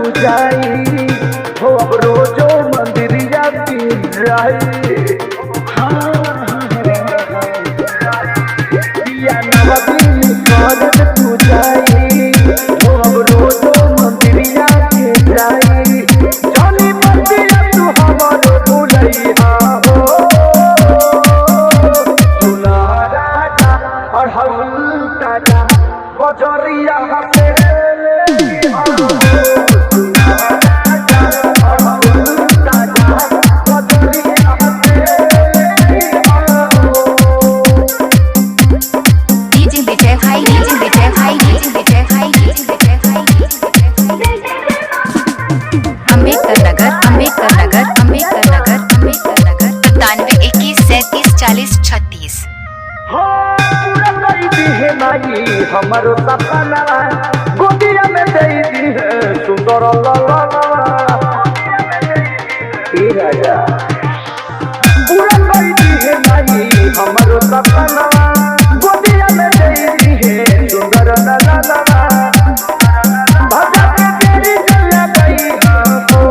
तू जाई हो अब रोजो मंदिरिया की जाई या नवदीन कॉलेज तू जाई हो अब रोजो मंदिरिया की जाई जानी बंदिया तू हमारो भूलैया हो सुना राजा और हल्का जा बजरिया से हमारो सपना गोदिया में दे दी है सुंदर राजा पूरा कर दी है माई हमारो सपना गोदिया में दे दी है सुंदर भजा के तेरी चल गई हो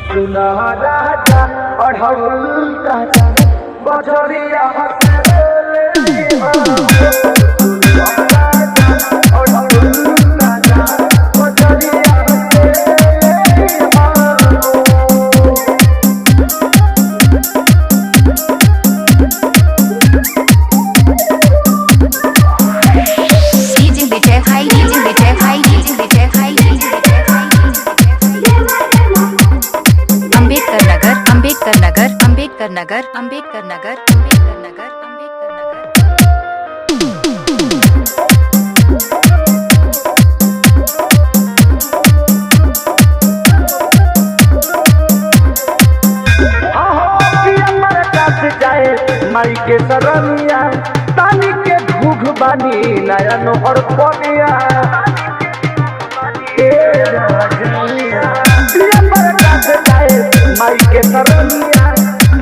सुना राजा पढ़ल राजा बजरिया अंबेडकर नगर माई के सरनिया तानी के घूघ बानी नयन और पनिया माई के सरनिया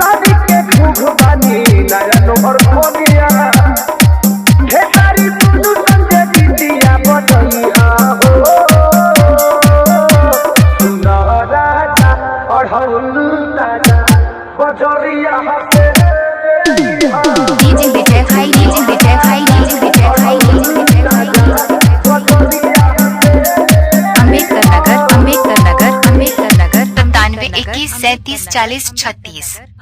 तानी के घूघ बानी नयन और पनिया खेसारी तुझू संजय दीदिया बटैया हो सुना राजा और राजा बजरिया अंबेडकर नगर 91 40 36